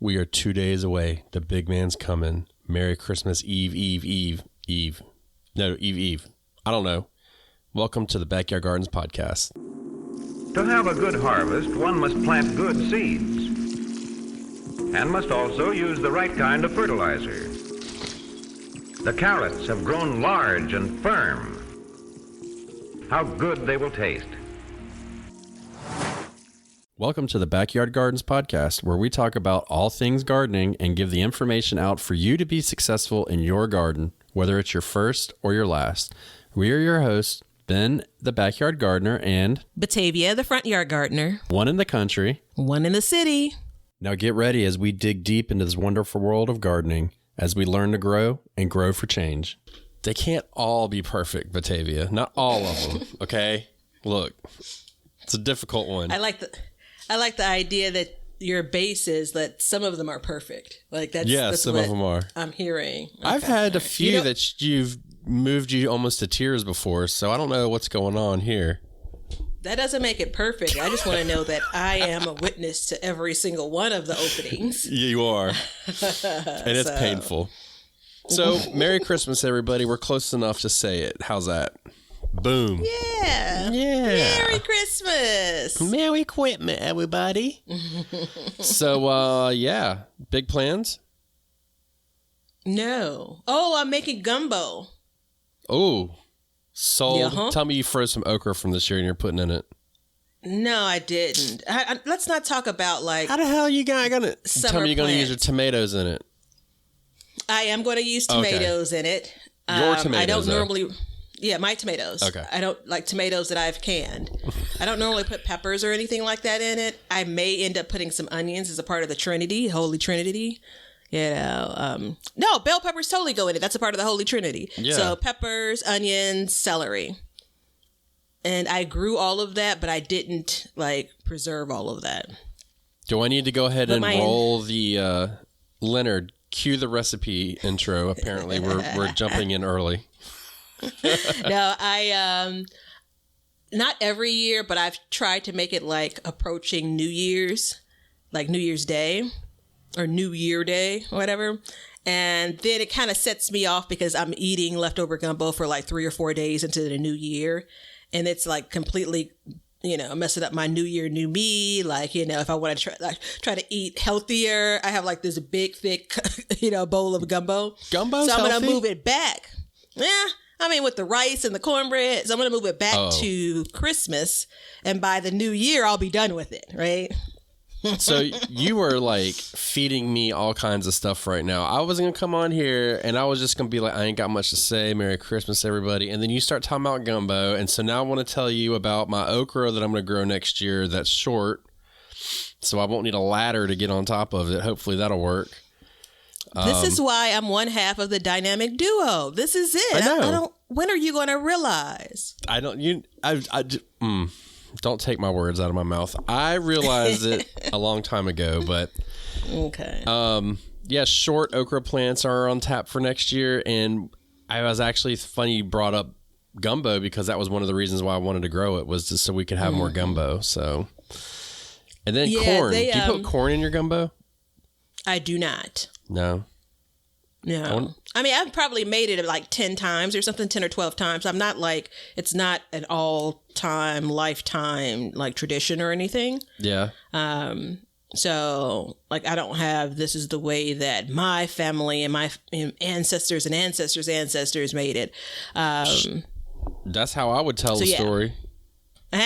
We are 2 days away. The big man's coming. Merry Christmas Eve, Eve, Eve, Eve. No, Eve, Eve. I don't know. Welcome to the Backyard Gardens podcast. To have a good harvest, one must plant good seeds and must also use the right kind of fertilizer. The carrots have grown large and firm. How good they will taste. Welcome to the Backyard Gardens podcast, where we talk about all things gardening and give the information out for you to be successful in your garden, whether it's your first or your last. We are your hosts, Ben, the backyard gardener, and Batavia, the front yard gardener. one in the country, One in the city. Now get ready as we dig deep into this wonderful world of gardening as we learn to grow and grow for change. They can't all be perfect, Batavia. Not all of them, okay? Look, it's a difficult one. I like the idea that your base is that some of them are perfect. Like that's some what of them are. I'm hearing. Okay. I've had a few that you've moved you almost to tears before, so I don't know what's going on here. That doesn't make it perfect. I just want to know that I am a witness to every single one of the openings. You are. And it's painful. So, Merry Christmas, everybody. We're close enough to say it. How's that? Boom. Yeah. Merry Christmas. Merry Christmas, everybody. So, big plans? No. Oh, I'm making gumbo. Oh, sold. Yeah, Tell me you froze some okra from this year and you're putting in it. No, I didn't. Let's not talk about How the hell you gonna tell me you're gonna use your tomatoes in it? I am going to use tomatoes in it. Your tomatoes, I don't though. normally... Yeah, my tomatoes. Okay. I don't like tomatoes that I've canned. I don't normally put peppers or anything like that in it. I may end up putting some onions as a part of the Trinity, Holy Trinity. You know, no, bell peppers totally go in it. That's a part of the Holy Trinity. Yeah. So peppers, onions, celery. And I grew all of that, but I didn't preserve all of that. Do I need to go ahead and But roll the Leonard? Cue the recipe intro. Apparently, we're jumping in early. No, I not every year, but I've tried to make it approaching New Year's, like New Year's Day or New Year Day or whatever. And then it kind of sets me off because I'm eating leftover gumbo for 3 or 4 days into the new year. And it's completely, messing up my new year, new me. If I want to try to eat healthier, I have this big, thick, bowl of gumbo. Gumbo's so I'm healthy? going to move it back. Yeah. I mean, with the rice and the cornbread. So I'm going to move it back to Christmas. And by the new year, I'll be done with it. Right. So you were feeding me all kinds of stuff right now. I was going to come on here and I was just going to be I ain't got much to say. Merry Christmas, everybody. And then you start talking about gumbo. And so now I want to tell you about my okra that I'm going to grow next year that's short. So I won't need a ladder to get on top of it. Hopefully that'll work. This is why I'm one half of the dynamic duo. This is it. I know. I don't. When are you going to realize? I don't. Don't take my words out of my mouth. I realized it a long time ago, but Okay. Short okra plants are on tap for next year, and I was actually funny you brought up gumbo because that was one of the reasons why I wanted to grow it was just so we could have more gumbo. So, and then corn. Do you put corn in your gumbo? I do not. No. No. I mean, I've probably made it 10 times or something, 10 or 12 times. I'm not it's not an all-time, lifetime, tradition or anything. Yeah. So, I don't have, this is the way that my family and my ancestors and ancestors made it. That's how I would tell the story. No,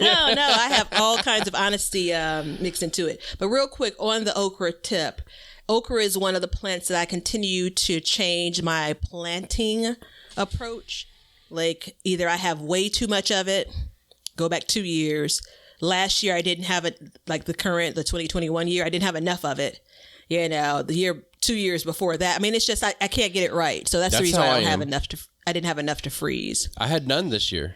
I have all kinds of honesty mixed into it. But real quick, on the okra tip, okra is one of the plants that I continue to change my planting approach. Either I have way too much of it, go back 2 years. Last year, I didn't have it, the 2021 year, I didn't have enough of it. The 2 years before that. I mean, it's just, I can't get it right. So that's the reason why I didn't have enough to freeze. I had none this year.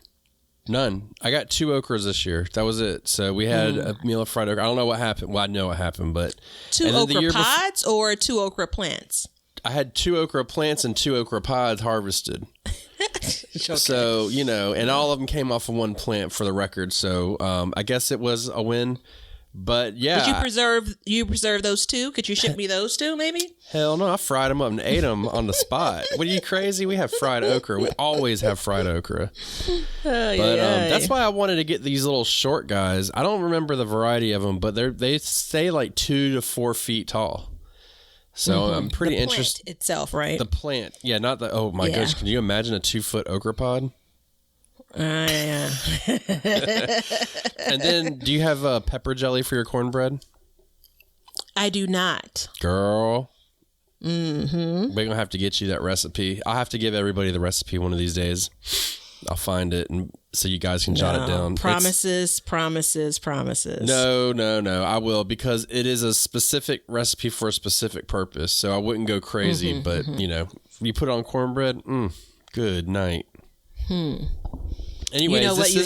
None. I got 2 okras this year. That was it. So we had a meal of fried okra. I don't know what happened. Well, I know what happened, but 2 okra pods or 2 okra plants? I had 2 okra plants and 2 okra pods harvested. Okay. So, and all of them came off of one plant for the record. So I guess it was a win. But yeah, Did you preserve those too? Could you ship me those too, maybe? hell no, I fried them up and ate them on the spot. What are you crazy? We have fried okra. We always have fried okra. But that's why I wanted to get these little short guys. I don't remember the variety of them, but they stay like 2 to 4 feet tall. So I'm pretty interested. Itself, right? The plant, yeah, not the. Oh my gosh, can you imagine a 2-foot okra pod? Yeah. And then, do you have pepper jelly for your cornbread? I do not. Girl. Mm-hmm. We're gonna have to get you that recipe. I'll have to give everybody the recipe one of these days. I'll find it, and so you guys can jot it down. Promises. No. I will, because it is a specific recipe for a specific purpose. So I wouldn't go crazy, but you put it on cornbread. Good night. Anyways, you know what? You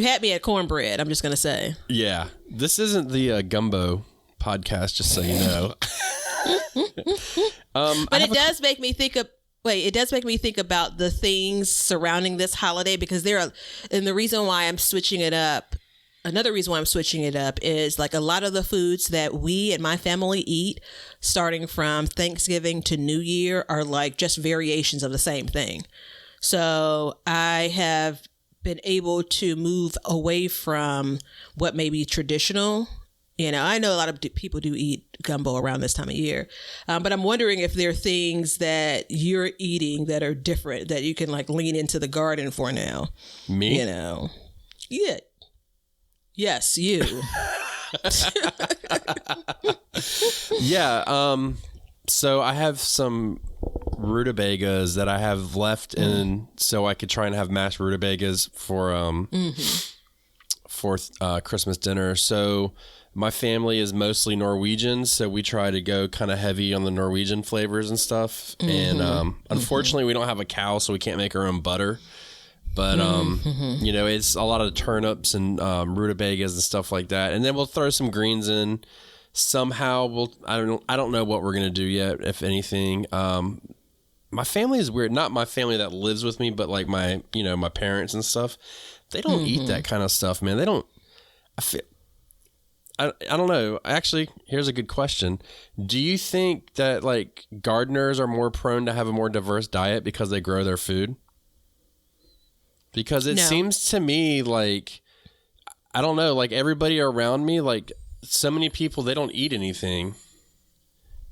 had me at cornbread. I'm just gonna say. Yeah, this isn't the gumbo podcast, just so you know. But it does make me think of. It does make me think about the things surrounding this holiday, because and the reason why I'm switching it up. Another reason why I'm switching it up is like a lot of the foods that we and my family eat, starting from Thanksgiving to New Year, are like just variations of the same thing. So I have been able to move away from what may be traditional. I know a lot of people do eat gumbo around this time of year, but I'm wondering if there are things that you're eating that are different that you can like lean into the garden for now. Me? Yeah. Yes, you. Yeah. So I have some rutabagas that I have left in, so I could try and have mashed rutabagas for Christmas dinner. So my family is mostly Norwegian, so we try to go kind of heavy on the Norwegian flavors and stuff. And unfortunately, we don't have a cow, so we can't make our own butter. But it's a lot of turnips and rutabagas and stuff like that. And then we'll throw some greens in. Somehow I don't know what we're gonna do yet, if anything. My family is weird. Not my family that lives with me, but like my parents and stuff. They don't eat that kind of stuff, man. They don't. I don't know. Actually, here's a good question. Do you think that like gardeners are more prone to have a more diverse diet because they grow their food? Because it seems to me like, I don't know, like everybody around me, like so many people, they don't eat anything,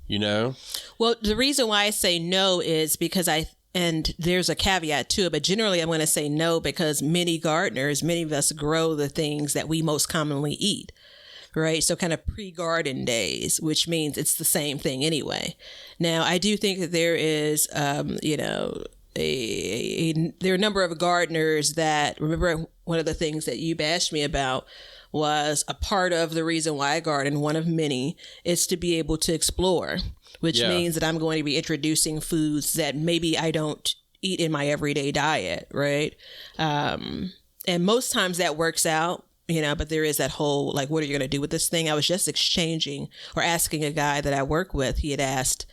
Well, the reason why I say no is because and there's a caveat to it, but generally I'm going to say no because many gardeners, many of us grow the things that we most commonly eat, right? So kind of pre-garden days, which means it's the same thing anyway. Now, I do think that there is, there are a number of gardeners that, remember one of the things that you bashed me about was a part of the reason why I garden, one of many, is to be able to explore, which means that I'm going to be introducing foods that maybe I don't eat in my everyday diet, right? And most times that works out, but there is that whole, like, what are you going to do with this thing? I was just asking a guy that I work with. He had asked,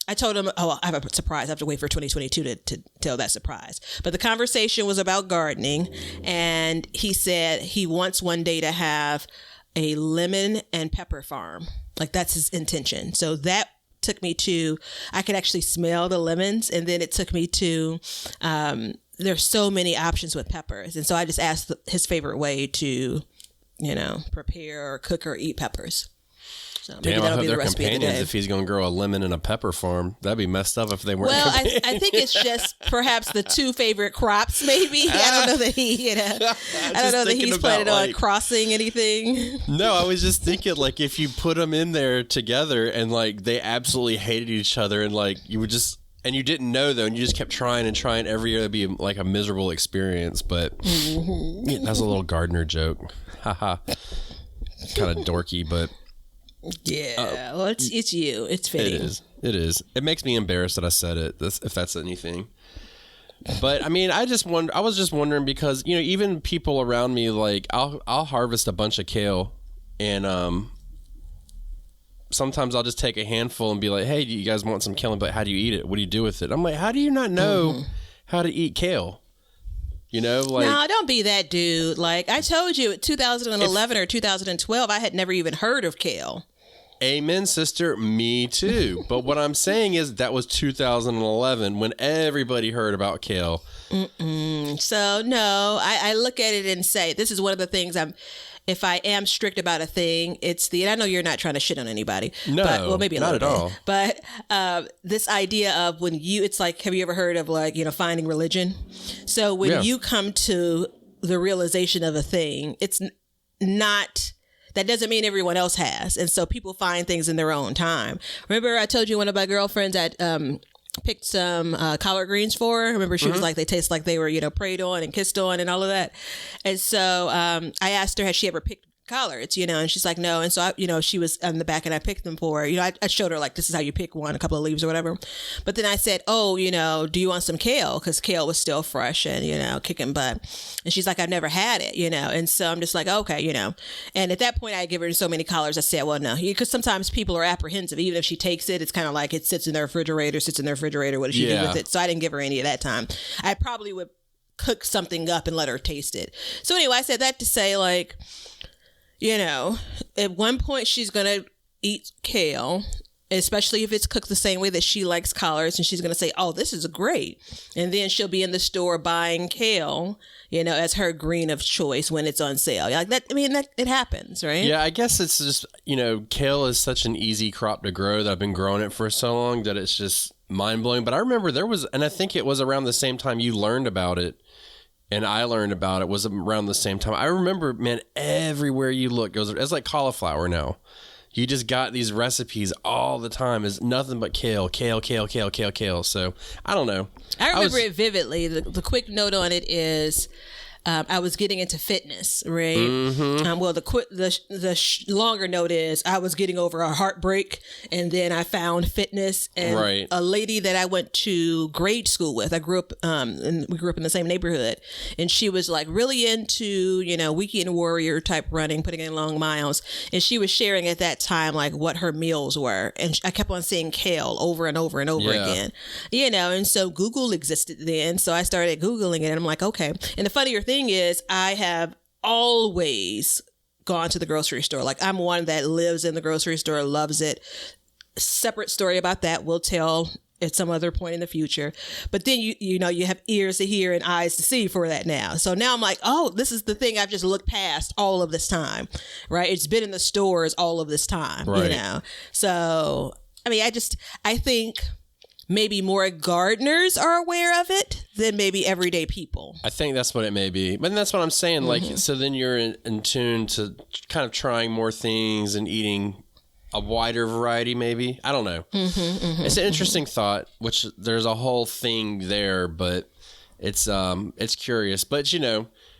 I told him, I have a surprise. I have to wait for 2022 to tell that surprise. But the conversation was about gardening. And he said he wants one day to have a lemon and pepper farm. Like that's his intention. So that took me to, I could actually smell the lemons. And then it took me to, there's so many options with peppers. And so I just asked his favorite way to, prepare or cook or eat peppers. So damn, I hope they're companions if he's going to grow a lemon and a pepper farm. That'd be messed up if they weren't. Well, I think it's just perhaps the two favorite crops, maybe. I don't know that he's planning on crossing anything. No, I was just thinking like if you put them in there together and like they absolutely hated each other and like you would just, and you didn't know though, and you just kept trying and trying every year, it'd be like a miserable experience. But that's a little gardener joke. Haha. Kind of dorky, but. Yeah, well, it's you. It's fitting. It is. It makes me embarrassed that I said it. If that's anything. But I mean, I was just wondering because even people around me, like I'll harvest a bunch of kale, and sometimes I'll just take a handful and be like, "Hey, do you guys want some kale?" But how do you eat it? What do you do with it? I'm like, how do you not know how to eat kale? You know, like No, don't be that dude. Like I told you, 2011 or 2012, I had never even heard of kale. amen, sister. Me too. But what I'm saying is that was 2011 when everybody heard about kale. So no, I look at it and say this is one of the things if I am strict about a thing, it's and I know you're not trying to shit on anybody. No, but, well, maybe a not little at bit. all. But this idea of when it's like, have you ever heard of like, finding religion? So when you come to the realization of a thing, it's not, that doesn't mean everyone else has. And so people find things in their own time. Remember I told you one of my girlfriends that, picked some collard greens for her. Remember she was like, they taste like they were, preyed on and kissed on and all of that. And so I asked her, had she ever picked collards, and she's like, no. And so she was on the back and I picked them for her. I showed her like, this is how you pick one, a couple of leaves or whatever. But then I said, oh, do you want some kale? Because kale was still fresh and, kicking butt. And she's like, I've never had it, And so I'm just like, okay, And at that point I give her so many collards. I said, well, no, because sometimes people are apprehensive. Even if she takes it, it's kind of like it sits in their refrigerator. What does she do with it? So I didn't give her any at that time. I probably would cook something up and let her taste it. So anyway, I said that to say like, at one point she's going to eat kale, especially if it's cooked the same way that she likes collards. And she's going to say, oh, this is great. And then she'll be in the store buying kale, as her green of choice when it's on sale. Like that, it happens, right? Yeah, I guess it's just, kale is such an easy crop to grow that I've been growing it for so long that it's just mind blowing. But I remember and I think it was around the same time you learned about it. And I learned about it was around the same time. I remember, man, everywhere you look, it's like cauliflower now. You just got these recipes all the time. It's nothing but kale. So I don't know. I remember it vividly. The quick note on it is I was getting into fitness, right? Well, the longer note is I was getting over a heartbreak, and then I found fitness. And a lady that I went to grade school with, I grew up, and we grew up in the same neighborhood, and she was like really into, weekend warrior type running, putting in long miles, and she was sharing at that time like what her meals were, and I kept on seeing kale over and over and over again, and so Google existed then, so I started Googling it, and I'm like, okay. And the funnier thing is I have always gone to the grocery store. Like I'm one that lives in the grocery store, loves it. Separate story about that we'll tell at some other point in the future. But then you have ears to hear and eyes to see for that now. So now I'm like, oh, this is the thing I've just looked past all of this time, right? It's been in the stores all of this time, So I think maybe more gardeners are aware of it than maybe everyday people. I think that's what it may be. But that's what I'm saying. Like, so then you're in tune to kind of trying more things and eating a wider variety, maybe. I don't know. It's an interesting thought, which there's a whole thing there, but it's curious. But,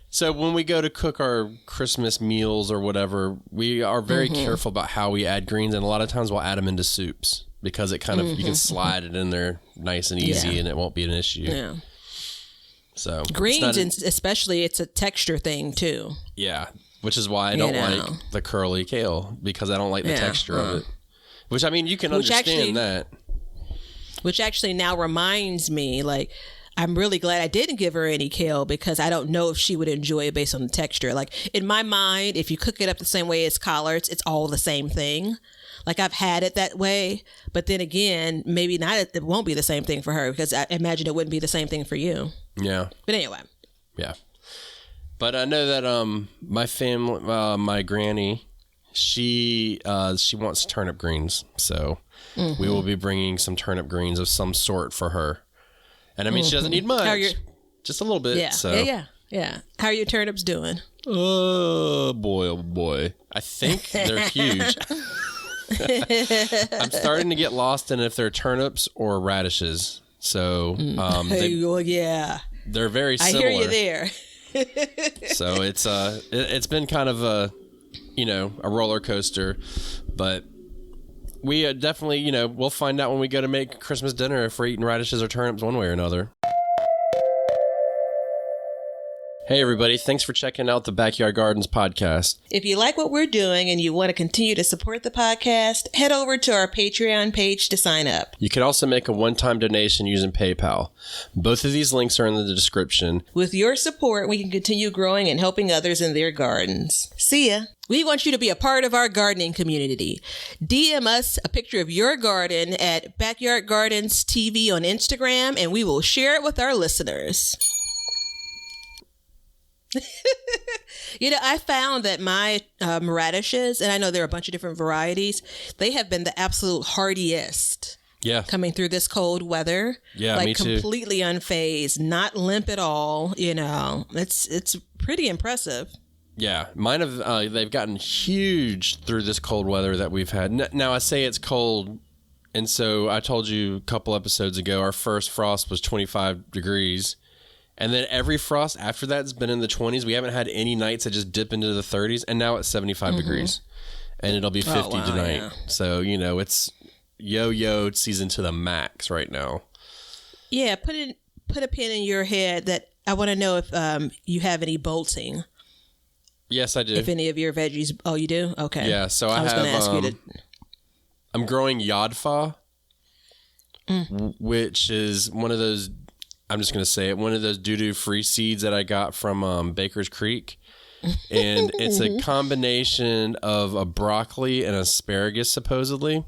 so when we go to cook our Christmas meals or whatever, we are very careful about how we add greens. And a lot of times we'll add them into soups because it kind of, you can slide it in there nice and easy and it won't be an issue. Yeah. So greens, especially, it's a texture thing too. Yeah. Which is why I don't like the curly kale, because I don't like the texture of it. Which, you can understand that. Which actually now reminds me, like, I'm really glad I didn't give her any kale because I don't know if she would enjoy it based on the texture. Like, in my mind, if you cook it up the same way as collards, it's all the same thing. Like, I've had it that way. But then again, maybe not. It won't be the same thing for her because I imagine it wouldn't be the same thing for you. Yeah. But anyway. Yeah. But I know that my family, my granny, she wants turnip greens. So we will be bringing some turnip greens of some sort for her. And she doesn't need much, just a little bit. Yeah, so. yeah. How are your turnips doing? Oh boy. I think they're huge. I'm starting to get lost in if they're turnips or radishes. So they're very similar. I hear you there. So it's been kind of a roller coaster, but we definitely, we'll find out when we go to make Christmas dinner if we're eating radishes or turnips one way or another. Hey, everybody. Thanks for checking out the Backyard Gardens podcast. If you like what we're doing and you want to continue to support the podcast, head over to our Patreon page to sign up. You can also make a one-time donation using PayPal. Both of these links are in the description. With your support, we can continue growing and helping others in their gardens. See ya. We want you to be a part of our gardening community. DM us a picture of your garden at Backyard Gardens TV on Instagram, and we will share it with our listeners. I found that my radishes, and I know there are a bunch of different varieties, they have been the absolute hardiest. Yeah. Coming through this cold weather. Yeah, like me too. Completely unfazed, not limp at all. It's pretty impressive. Yeah, mine have. They've gotten huge through this cold weather that we've had. Now I say it's cold, and so I told you a couple episodes ago our first frost was 25 degrees, and then every frost after that's been in the 20s. We haven't had any nights that just dip into the 30s, and now it's 75 degrees, and it'll be 50 tonight. Yeah. So it's yo-yo season to the max right now. Yeah, put a pin in your head that I want to know if you have any bolting. Yes, I do. If any of your veggies... Oh, you do? Okay. Yeah, so I was going to ask you to... I'm growing Yodfa, which is one of those... I'm just going to say it. One of those doo-doo free seeds that I got from Baker's Creek. And it's a combination of a broccoli and asparagus, supposedly.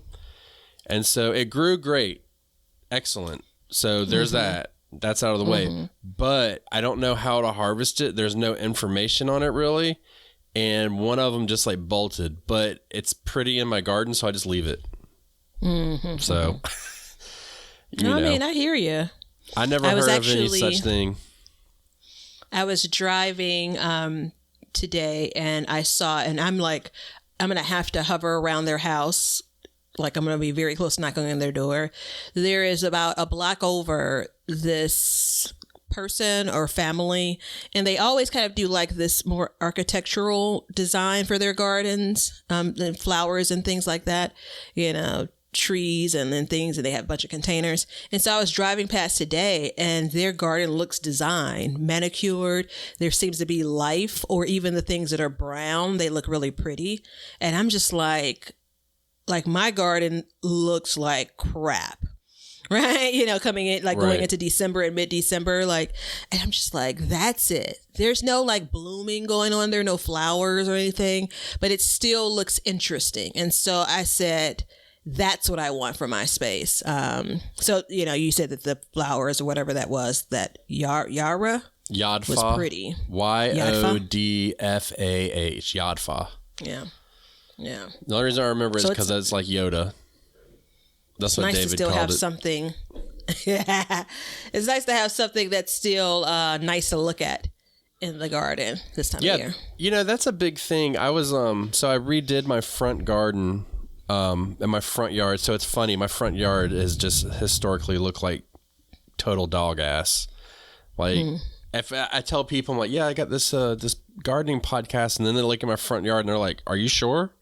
And so it grew great. Excellent. So there's that. That's out of the way. But I don't know how to harvest it. There's no information on it, really. And one of them just bolted. But it's pretty in my garden, so I just leave it. So, I hear you. I never heard of any such thing. I was driving today, and I saw, and I'm like, I'm going to have to hover around their house. Like, I'm going to be very close knocking on their door. There is about a block over this person or family, and they always kind of do this more architectural design for their gardens, and flowers and things like that, trees and then things, and they have a bunch of containers. And so I was driving past today, and their garden looks designed, manicured. There seems to be life, or even the things that are brown, they look really pretty. And I'm just like my garden looks like crap, right? Coming in, going into December and mid-December, and I'm just like, that's it. There's no blooming going on there, no flowers or anything, but it still looks interesting. And so I said, that's what I want for my space. So, you said that the flowers or whatever that was, that Yodfa was pretty. Yodfah, Yodfa. Yeah. Yeah. The only reason I remember is because it's like Yoda. That's what David called it. It's nice to still have something. It's nice to have something that's still nice to look at in the garden this time of year. That's a big thing. I was so I redid my front garden in my front yard. So it's funny. My front yard has just historically looked like total dog ass. If I tell people, I'm like, yeah, I got this this gardening podcast, and then they look at my front yard and they're like, are you sure?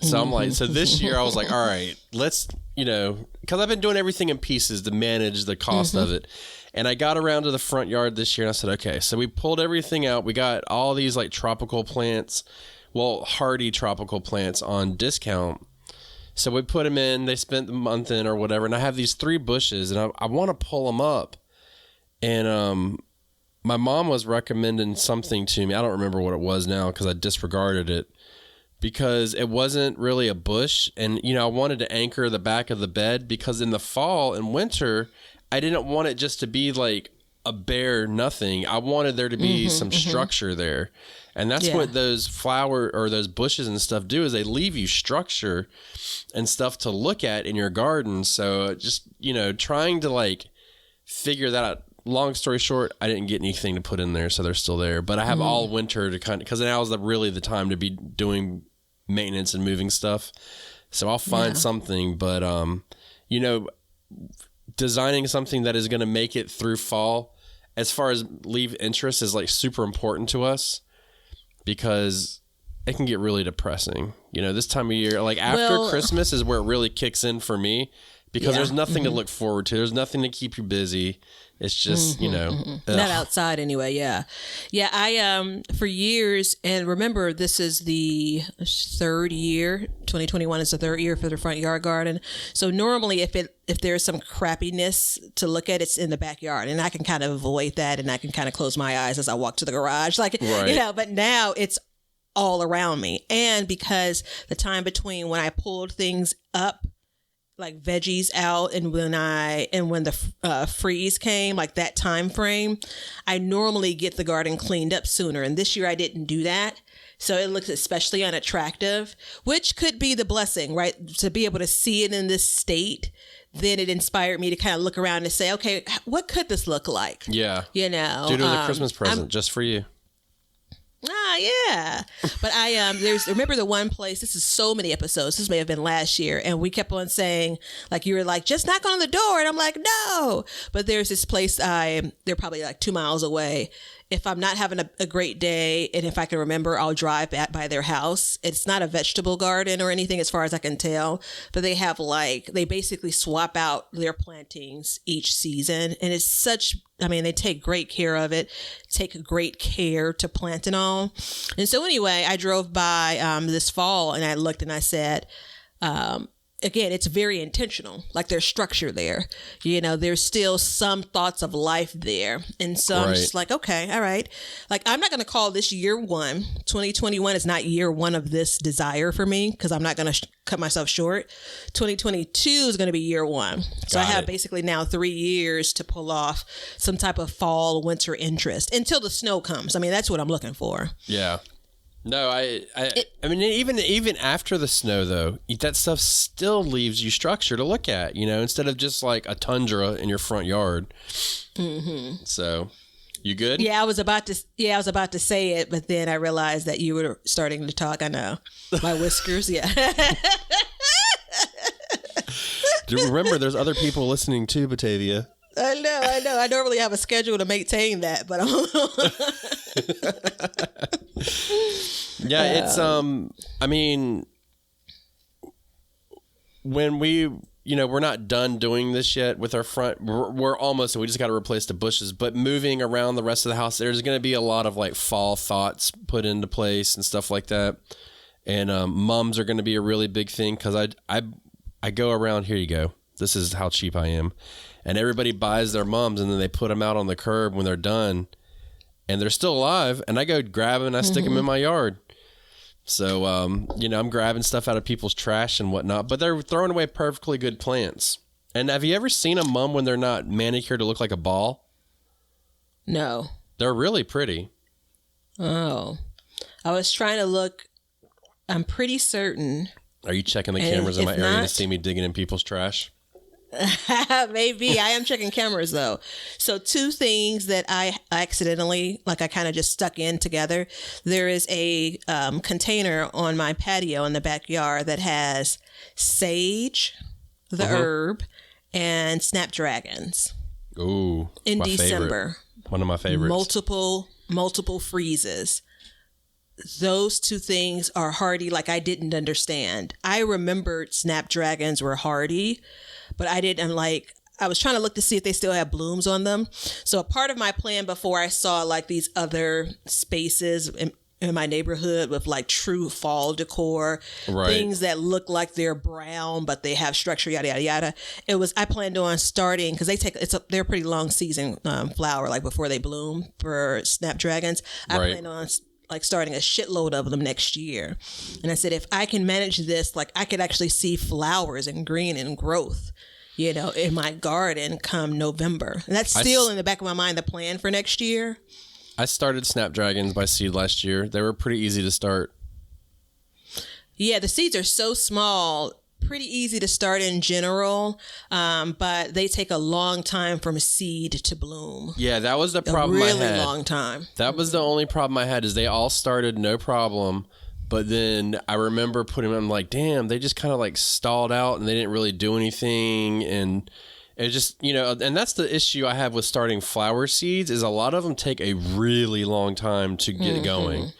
So I'm like, so this year I was like, all right, let's, because I've been doing everything in pieces to manage the cost of it. And I got around to the front yard this year, and I said, okay, so we pulled everything out. We got all these tropical plants, hardy tropical plants on discount. So we put them in, they spent the month in or whatever. And I have these 3 bushes, and I want to pull them up. And, my mom was recommending something to me. I don't remember what it was now because I disregarded it because it wasn't really a bush. And, I wanted to anchor the back of the bed because in the fall and winter, I didn't want it just to be a bare nothing. I wanted there to be some structure there. And that's what those flower or those bushes and stuff do is they leave you structure and stuff to look at in your garden. So just, trying to figure that out. Long story short, I didn't get anything to put in there, so they're still there. But I have all winter to because now is really the time to be doing maintenance and moving stuff. So I'll find something. But, designing something that is going to make it through fall, as far as leave interest, is super important to us because it can get really depressing. This time of year, after Christmas is where it really kicks in for me. because there's nothing to look forward to. There's nothing to keep you busy. It's just, not outside anyway. Yeah. Yeah. I, for years, and remember, this is the third year, 2021 is the third year for the front yard garden. So normally if there's some crappiness to look at, it's in the backyard, and I can kind of avoid that, and I can kind of close my eyes as I walk to the garage, like, but now it's all around me. And because the time between when I pulled things up, like veggies out, and when the freeze came, like that time frame, I normally get the garden cleaned up sooner. And this year I didn't do that. So it looks especially unattractive, which could be the blessing, right? To be able to see it in this state, then it inspired me to kind of look around and say, okay, what could this look like? Yeah. Dude, it was a Christmas present just for you. Yeah. But remember the one place, this is so many episodes, this may have been last year, and we kept on saying, like, you were like, just knock on the door, and I'm like, no. But there's this place, they're probably like 2 miles away. If I'm not having a great day, and if I can remember, I'll drive by their house. It's not a vegetable garden or anything as far as I can tell, but they have they basically swap out their plantings each season. And it's they take great care of it, take great care to plant and all. And so anyway, I drove by this fall, and I looked and I said, again, it's very intentional. Like, there's structure there. There's still some thoughts of life there. And so I'm just like, okay, all right. Like, I'm not going to call this year one. 2021 is not year one of this desire for me, because I'm not going to cut myself short. 2022 is going to be year one. So I have basically now 3 years to pull off some type of fall, winter interest until the snow comes. I mean, that's what I'm looking for. Yeah. No, I mean, even after the snow, though, that stuff still leaves you structure to look at, instead of just like a tundra in your front yard. Mm-hmm. So, you good? Yeah, I was about to say it, but then I realized that you were starting to talk. I know. My whiskers, yeah. Remember, there's other people listening too, Batavia. I know. I normally have a schedule to maintain that, but yeah, it's I mean, when we're not done doing this yet with our front. We're almost. We just got to replace the bushes. But moving around the rest of the house, there's going to be a lot of like fall thoughts put into place and stuff like that. And mums are going to be a really big thing, because I go around. Here you go. This is how cheap I am. And everybody buys their mums, and then they put them out on the curb when they're done, and they're still alive. And I go grab them and I stick them in my yard. So, I'm grabbing stuff out of people's trash and whatnot, but they're throwing away perfectly good plants. And have you ever seen a mum when they're not manicured to look like a ball? No. They're really pretty. Oh, I was trying to look. I'm pretty certain. Are you checking the cameras in my area to see me digging in people's trash? Maybe. I am checking cameras though. So 2 things that I accidentally, I kind of just stuck in together. There is a container on my patio in the backyard that has sage, the herb, and snapdragons. Ooh, in December. Favorite. One of my favorites. Multiple freezes. Those 2 things are hardy like I didn't understand. I remembered snapdragons were hardy, but I didn't I was trying to look to see if they still have blooms on them. So a part of my plan before I saw these other spaces in my neighborhood with true fall decor, things that look like they're brown, but they have structure, yada, yada, yada. I planned on starting, because they're a pretty long season flower, before they bloom for snapdragons. I planned on starting a shitload of them next year. And I said, if I can manage this, I could actually see flowers and green and growth, in my garden come November. And that's still in the back of my mind, the plan for next year. I started snapdragons by seed last year. They were pretty easy to start. Yeah, the seeds are so small, pretty easy to start in general, but they take a long time from seed to bloom. Yeah, that was the problem I had. A really long time. That was the only problem I had, is they all started no problem, but then I remember putting them, damn, they just kind of stalled out and they didn't really do anything. And it just, and that's the issue I have with starting flower seeds, is a lot of them take a really long time to get going.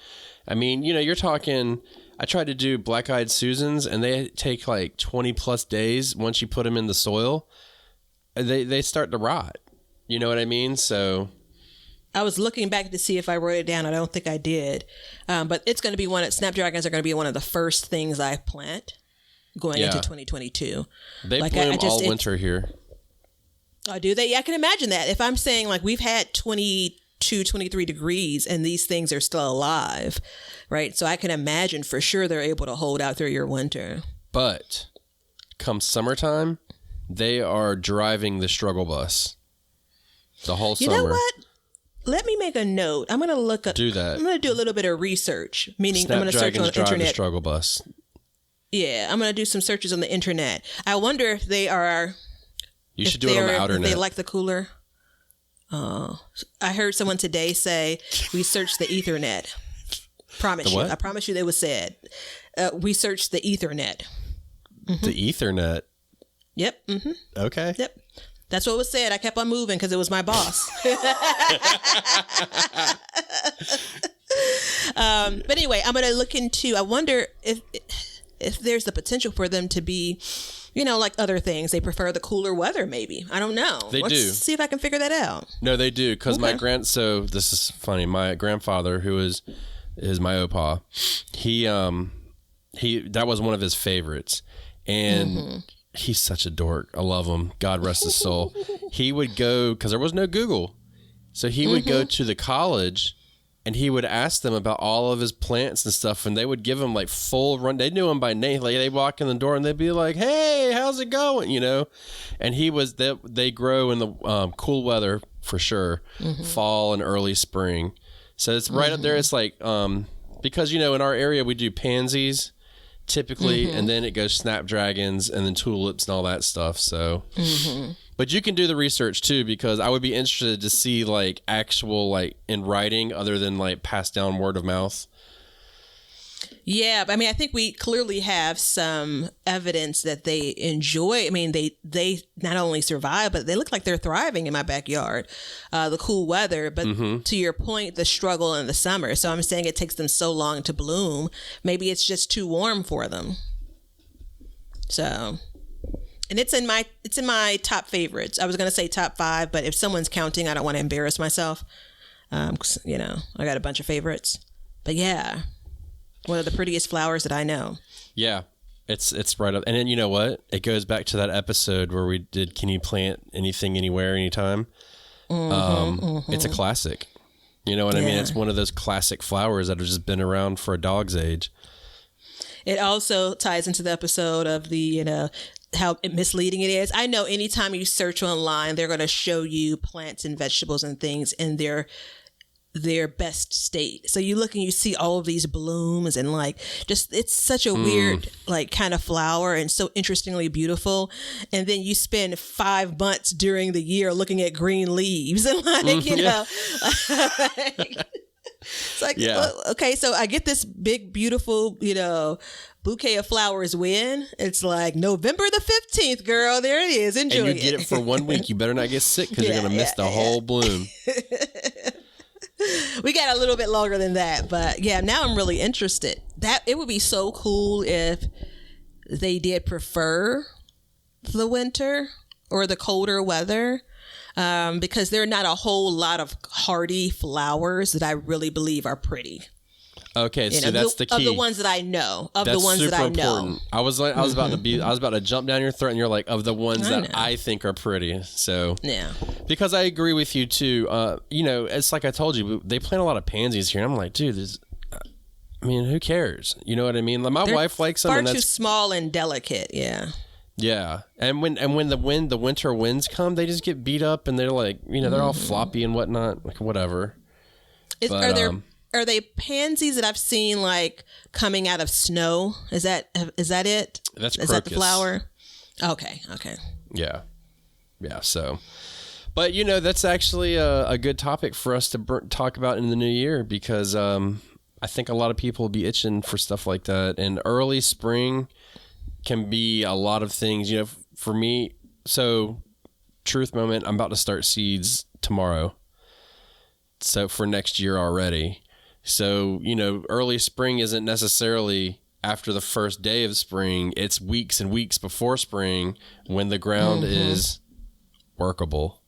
I mean, you're talking... I tried to do black-eyed Susans, and they take like 20 plus days once you put them in the soil. They start to rot. You know what I mean? So I was looking back to see if I wrote it down. I don't think I did. But it's going to be snapdragons are going to be one of the first things I plant going into 2022. They bloom all winter here. Oh, do they? Yeah, I can imagine that. If I'm saying like we've had 22, 23 degrees and these things are still alive, right? So I can imagine for sure they're able to hold out through your winter. But come summertime, they are driving the struggle bus the whole summer. You know what? Let me make a note. I'm going to look up. Do that. I'm going to do a little bit of research, meaning I'm going to search on the internet. The struggle bus. Yeah, I'm going to do some searches on the internet. I wonder if they are. You should do it on the outer net. They like the cooler. I heard someone today say we searched the Ethernet. I promise you they was said. We searched the Ethernet. Mm-hmm. The Ethernet? Yep. Mm-hmm. Okay. Yep. That's what was said. I kept on moving because it was my boss. But anyway, I'm going to look into, I wonder if there's the potential for them to be, like other things. They prefer the cooler weather, maybe. I don't know. Let's do. See if I can figure that out. No, they do. Because so this is funny. My grandfather, who is my opa, he that was one of his favorites. And he's such a dork. I love him. God rest his soul. He would go, because there was no Google. So he would go to the college and he would ask them about all of his plants and stuff, and they would give him like full run. They knew him by name. Like they walk in the door and they'd be like, "Hey, how's it going?" And they grow in the cool weather for sure, fall and early spring. So it's right up there. It's like because in our area we do pansies typically, and then it goes snapdragons and then tulips and all that stuff. So. But you can do the research too, because I would be interested to see like actual like in writing other than like passed down word of mouth. Yeah, but I think we clearly have some evidence that they enjoy. They not only survive, but they look like they're thriving in my backyard. The cool weather, but to your point, the struggle in the summer. So I'm saying it takes them so long to bloom. Maybe it's just too warm for them. So. And it's in my top favorites. I was going to say top 5, but if someone's counting, I don't want to embarrass myself. I got a bunch of favorites. But yeah, one of the prettiest flowers that I know. Yeah, it's right up. And then you know what? It goes back to that episode where we did, can you plant anything, anywhere, anytime? It's a classic. You know what I mean? It's one of those classic flowers that have just been around for a dog's age. It also ties into the episode of the, how misleading it is. I know anytime you search online, they're going to show you plants and vegetables and things in their best state. So you look and you see all of these blooms and it's such a weird kind of flower and so interestingly beautiful. And then you spend 5 months during the year looking at green leaves and it's like, okay, so I get this big, beautiful, bouquet of flowers when? It's like November the 15th, girl. There it is. Enjoy it. And you get it for 1 week. You better not get sick because you're going to miss the whole bloom. We got a little bit longer than that. But yeah, now I'm really interested. It would be so cool if they did prefer the winter or the colder weather. Because there are not a whole lot of hardy flowers that I really believe are pretty. Okay, so that's the key. Of the ones that I know. Important. I was about to jump down your throat, and you're like, of the ones I think are pretty. So yeah, because I agree with you too. It's like I told you, they plant a lot of pansies here. And I'm like, dude, who cares? You know what I mean? Like my wife likes them. Far too small and delicate. Yeah. Yeah, and when the winter winds come, they just get beat up, and they're like, they're all floppy and whatnot, like whatever. Are they pansies that I've seen like coming out of snow? Is that it? That's crocus. Is that the flower? Okay. Yeah. So, but that's actually a good topic for us to talk about in the new year because I think a lot of people will be itching for stuff like that, and early spring can be a lot of things, for me. So truth moment, I'm about to start seeds tomorrow. So for next year already. So, early spring isn't necessarily after the first day of spring. It's weeks and weeks before spring when the ground is workable.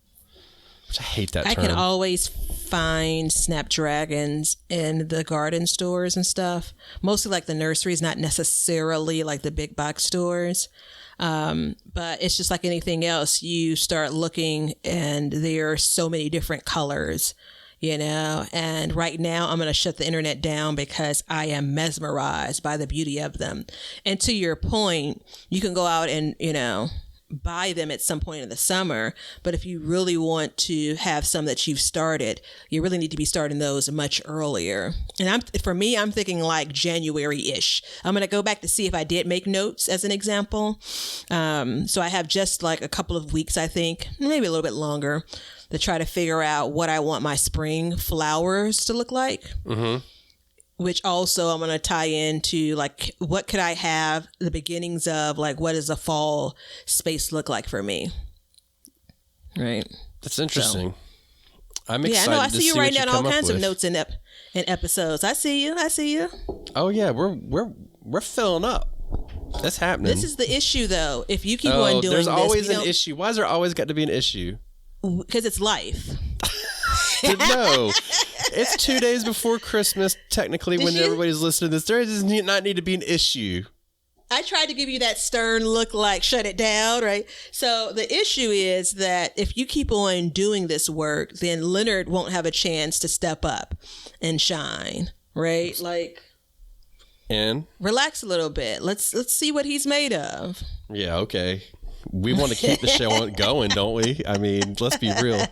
Which I hate that term. I can always find snapdragons in the garden stores and stuff. Mostly like the nurseries, not necessarily like the big box stores. But it's just like anything else. You start looking and there are so many different colors, you know, and right now I'm going to shut the internet down because I am mesmerized by the beauty of them. And to your point, you can go out and, you know, buy them at some point in the summer. But if you really want to have some that you've started, you really need to be starting those much earlier. And for me, I'm thinking like January-ish. I'm going to go back to see if I did make notes as an example. So I have just like a couple of weeks, I think, maybe a little bit longer, to try to figure out what I want my spring flowers to look like. Which also I'm going to tie into like, what could I have the beginnings of, like, what does a fall space look like for me? Right. That's interesting. I'm excited. Yeah, I know. I to see you what writing down all come up kinds of with. notes in episodes. I see you. Oh yeah, we're filling up. That's happening. This is the issue, though. If you keep on doing there's this, always an issue. Why has there always got to be an issue? Because it's life. No, it's 2 days before Christmas. Technically, when everybody's listening to this, there does not need to be an issue. I tried to give you that stern look, like shut it down, right? So the issue is that if you keep on doing this work, then Leonard won't have a chance to step up and shine, right? Like, And relax a little bit. Let's see what he's made of. yeah, okay. We want to keep the show on going, don't we? I mean, let's be real.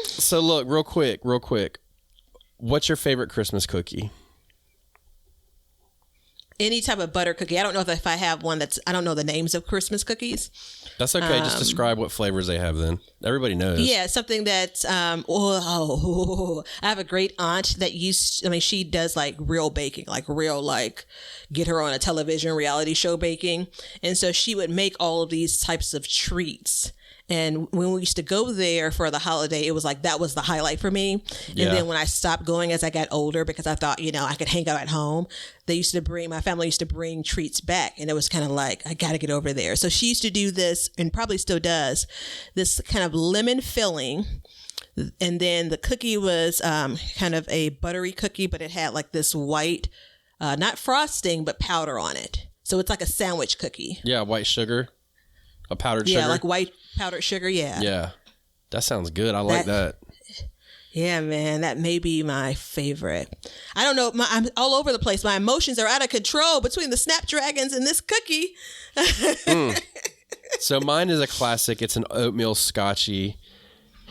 So look, real quick. What's your favorite Christmas cookie? Any type of butter cookie. I don't know if I have one I don't know the names of Christmas cookies. That's okay. Just describe what flavors they have then. Everybody knows. Yeah, something that's, I have a great aunt that she does like real baking, like real, like get her on a television reality show baking. And so she would make all of these types of treats. And when we used to go there for the holiday, it was like that was the highlight for me. Yeah. And then when I stopped going as I got older, because I thought, you know, I could hang out at home, my family used to bring treats back. And it was kind of like, I got to get over there. So she used to do this, and probably still does, this kind of lemon filling. And then the cookie was kind of a buttery cookie, but it had like this white, not frosting, but powder on it. So it's like a sandwich cookie. Yeah, white sugar. A powdered sugar? Yeah, like white powdered sugar, yeah. Yeah. That sounds good. I like that. Yeah, man, that may be my favorite. I don't know. I'm all over the place. My emotions are out of control between the snapdragons and this cookie. So mine is a classic. It's an oatmeal scotchy.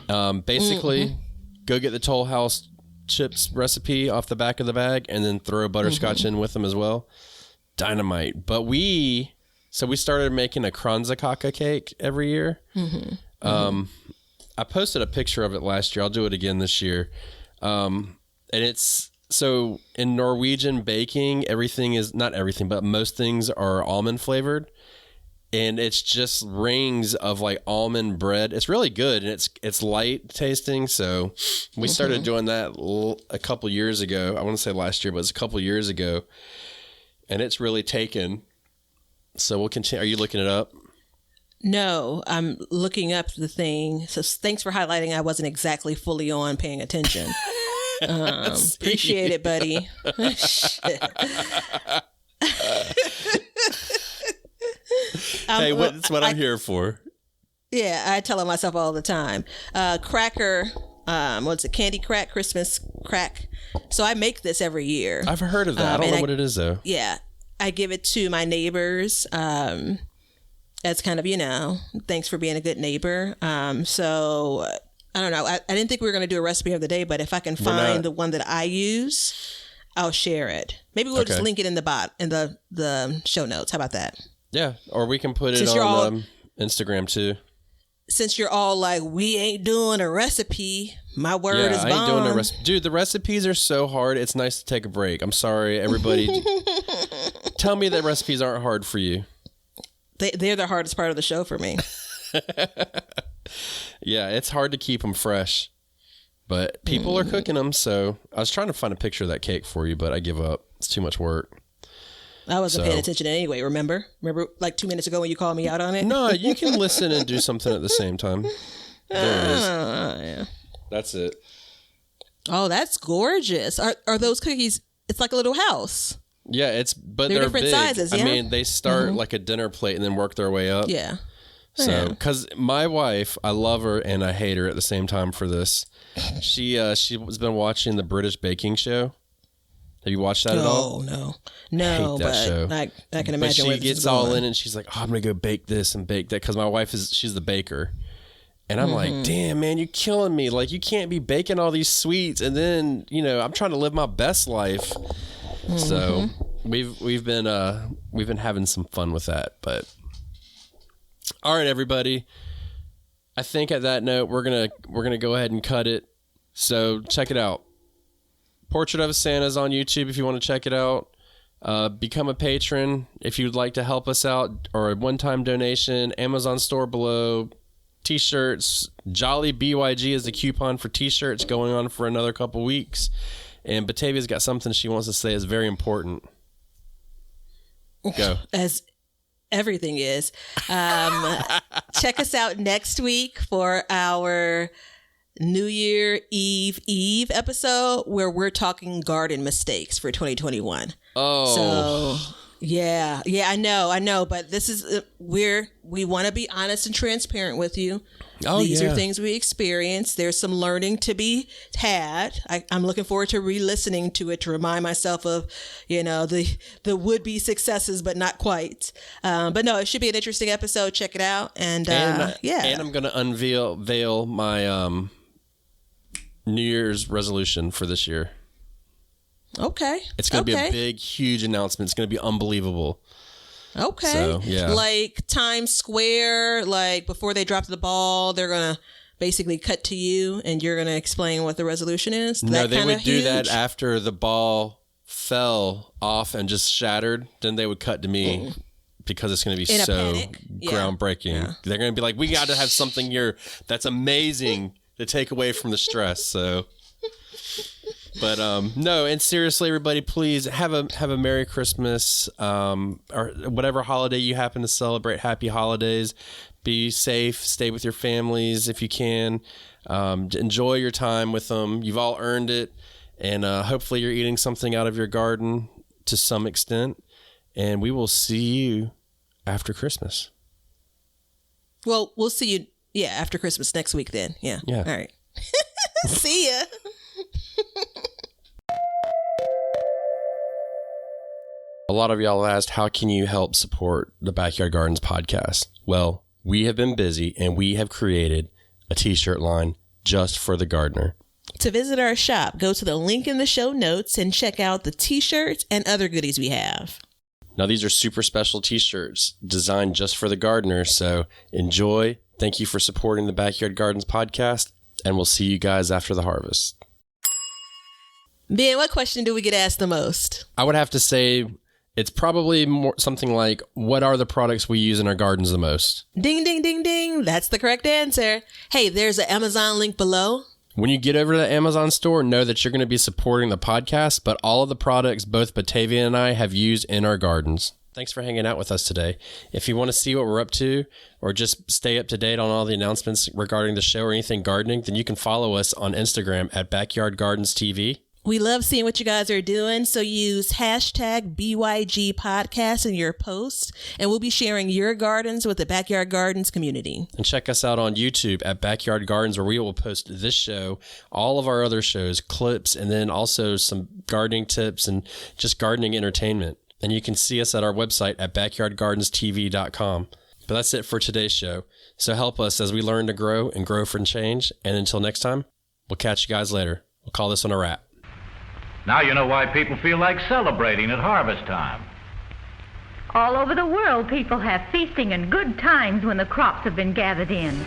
Basically, go get the Toll House chips recipe off the back of the bag and then throw butterscotch in with them as well. Dynamite. But we started making a Kranzakaka cake every year. I posted a picture of it last year. I'll do it again this year. And it's so in Norwegian baking, everything is not everything, but most things are almond flavored. And it's just rings of like almond bread. It's really good and it's light tasting. So we started doing that a couple years ago. I want to say last year, but it's a couple years ago. And it's really taken. So we'll continue. Are you looking it up? No, I'm looking up the thing. So thanks for highlighting. I wasn't exactly fully on paying attention. Appreciate it, buddy. Hey, that's what I'm here for. Yeah, I tell it myself all the time. Cracker, what's it? Candy crack, Christmas crack. So I make this every year. I've heard of that. I don't know what it is though. Yeah, I give it to my neighbors. As kind of, you know, thanks for being a good neighbor. So I don't know. I didn't think we were going to do a recipe of the day, but if I can find the one that I use, I'll share it. Maybe we'll just link it in the show notes. How about that? Yeah, or we can put it on Instagram too. Since you're all like, we ain't doing a recipe, my word is bond. I ain't doing a recipe. Dude, the recipes are so hard. It's nice to take a break. I'm sorry, everybody. Tell me that recipes aren't hard for you. They're the hardest part of the show for me. Yeah, it's hard to keep them fresh, but people are cooking them. So I was trying to find a picture of that cake for you, but I give up. It's too much work. I wasn't paying attention anyway, remember? Remember like 2 minutes ago when you called me out on it? No, you can listen and do something at the same time. There it is. Yeah. That's it. Oh, that's gorgeous. Are those cookies? It's like a little house. Yeah, but They're they're different big. sizes, yeah? I mean, they start like a dinner plate and then work their way up. Yeah. So, because my wife, I love her and I hate her at the same time for this. She's been watching the British Baking Show. Have you watched that at all? No, hate that but show. I can imagine But where she this gets is all going. in and she's like, oh, I'm going to go bake this and bake that. Because my wife she's the baker. And I'm like, damn, man, you're killing me. Like, you can't be baking all these sweets. And then, I'm trying to live my best life. So we've been having some fun with that. But all right, everybody. I think at that note, we're gonna go ahead and cut it. So check it out. Portrait of a Santa's on YouTube if you want to check it out. Become a patron if you'd like to help us out, or a one-time donation. Amazon store below. T-shirts. Jolly BYG is the coupon for T-shirts, going on for another couple weeks. And Batavia's got something she wants to say is very important. Go. As everything is. Check us out next week for our New Year Eve episode where we're talking garden mistakes for 2021. Oh. So yeah, I know, but this is we want to be honest and transparent with you. Oh, These yeah. are things we experienced. There's some learning to be had. I'm looking forward to re-listening to it to remind myself of, the would-be successes, but not quite. But no, it should be an interesting episode. Check it out. And yeah. And I'm going to unveil my New Year's resolution for this year. Okay. It's going to be a big, huge announcement. It's going to be unbelievable. Okay. So, yeah. Like Times Square, like before they drop the ball, they're going to basically cut to you and you're going to explain what the resolution is? No, they would do that after the ball fell off and just shattered. Then they would cut to me because it's going to be In a so panic? Yeah. groundbreaking. Yeah. They're going to be like, we got to have something here that's amazing to take away from the stress. So... But no, and seriously, everybody, please have a Merry Christmas, or whatever holiday you happen to celebrate. Happy holidays. Be safe. Stay with your families if you can. Enjoy your time with them. You've all earned it, and hopefully you're eating something out of your garden to some extent. And we will see you after Christmas. Well, we'll see you, after Christmas next week then. Yeah. Yeah. All right. See ya. A lot of y'all asked, how can you help support the Backyard Gardens podcast? Well, we have been busy and we have created a t-shirt line just for the gardener. To visit our shop, go to the link in the show notes and check out the t-shirts and other goodies we have. Now, these are super special t-shirts designed just for the gardener. So enjoy. Thank you for supporting the Backyard Gardens podcast, and we'll see you guys after the harvest. Ben, what question do we get asked the most? I would have to say it's probably more something like, what are the products we use in our gardens the most? Ding, ding, ding, ding. That's the correct answer. Hey, there's an Amazon link below. When you get over to the Amazon store, know that you're going to be supporting the podcast, but all of the products both Batavia and I have used in our gardens. Thanks for hanging out with us today. If you want to see what we're up to, or just stay up to date on all the announcements regarding the show or anything gardening, then you can follow us on Instagram at Backyard Gardens TV. We love seeing what you guys are doing, so use hashtag BYG podcast in your posts, and we'll be sharing your gardens with the Backyard Gardens community. And check us out on YouTube at Backyard Gardens, where we will post this show, all of our other shows, clips, and then also some gardening tips and just gardening entertainment. And you can see us at our website at backyardgardenstv.com. But that's it for today's show. So help us as we learn to grow and grow for change. And until next time, we'll catch you guys later. We'll call this one a wrap. Now you know why people feel like celebrating at harvest time. All over the world, people have feasting and good times when the crops have been gathered in.